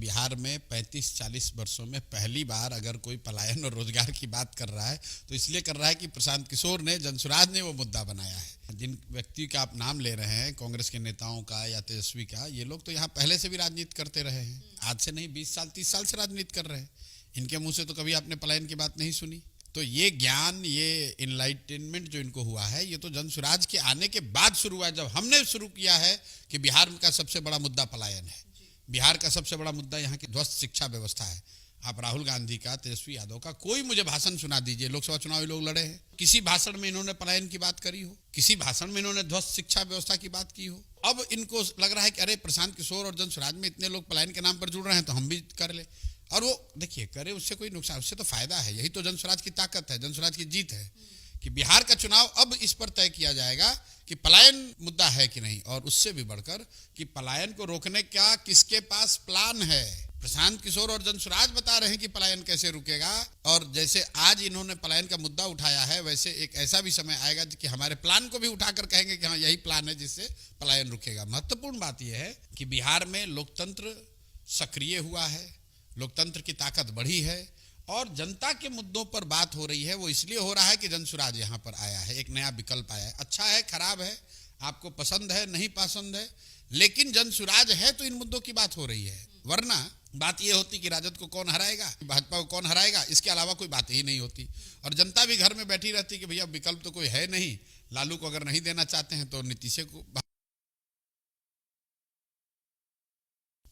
बिहार में 35-40 वर्षों में पहली बार अगर कोई पलायन और रोजगार की बात कर रहा है तो इसलिए कर रहा है कि प्रशांत किशोर ने, जनसुराज ने वो मुद्दा बनाया है। जिन व्यक्ति का आप नाम ले रहे हैं, कांग्रेस के नेताओं का या तेजस्वी का, ये लोग तो यहाँ पहले से भी राजनीति करते रहे हैं। आज से नहीं, 20 साल 30 साल से राजनीति कर रहे हैं। इनके मुंह से तो कभी आपने पलायन की बात नहीं सुनी। तो ये ज्ञान, ये इनलाइटनमेंट जो इनको हुआ है, ये तो जनसुराज के आने के बाद शुरू हुआ। जब हमने शुरू किया है कि बिहार का सबसे बड़ा मुद्दा पलायन है, बिहार का सबसे बड़ा मुद्दा यहाँ की ध्वस्त शिक्षा व्यवस्था है। आप राहुल गांधी का, तेजस्वी यादव का कोई मुझे भाषण सुना दीजिए, लोकसभा चुनाव लोग लड़े हैं, किसी भाषण में इन्होंने पलायन की बात करी हो, किसी भाषण में इन्होंने ध्वस्त शिक्षा व्यवस्था की बात की हो। अब इनको लग रहा है कि अरे प्रशांत किशोर और जनसुराज में इतने लोग पलायन के नाम पर जुड़ रहे हैं तो हम भी कर ले। और वो देखिए, करे उससे कोई नुकसान, उससे तो फायदा है। यही तो जनसुराज की ताकत है, जनसुराज की जीत है कि बिहार का चुनाव अब इस पर तय किया जाएगा कि पलायन मुद्दा है कि नहीं, और उससे भी बढ़कर कि पलायन को रोकने का किसके पास प्लान है। प्रशांत किशोर और जनसुराज बता रहे हैं कि पलायन कैसे रुकेगा, और जैसे आज इन्होंने पलायन का मुद्दा उठाया है, वैसे एक ऐसा भी समय आएगा कि हमारे प्लान को भी उठाकर कहेंगे कि हाँ यही प्लान है जिससे पलायन रुकेगा। महत्वपूर्ण बात यह है कि बिहार में लोकतंत्र सक्रिय हुआ है, लोकतंत्र की ताकत बढ़ी है, और जनता के मुद्दों पर बात हो रही है। वो इसलिए हो रहा है कि जनसुराज यहाँ पर आया है, एक नया विकल्प आया है। अच्छा है, खराब है, आपको पसंद है नहीं पसंद है, लेकिन जनसुराज है तो इन मुद्दों की बात हो रही है। वरना बात ये होती कि राजद को कौन हराएगा, भाजपा को कौन हराएगा, इसके अलावा कोई बात ही नहीं होती, और जनता भी घर में बैठी रहती कि भैया विकल्प तो कोई है नहीं। लालू को अगर नहीं देना चाहते हैं तो नीतीश को।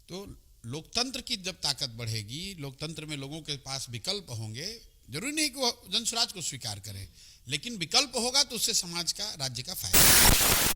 तो लोकतंत्र की जब ताकत बढ़ेगी, लोकतंत्र में लोगों के पास विकल्प होंगे, जरूरी नहीं कि वो जनसुराज को स्वीकार करें, लेकिन विकल्प होगा तो उससे समाज का, राज्य का फायदा।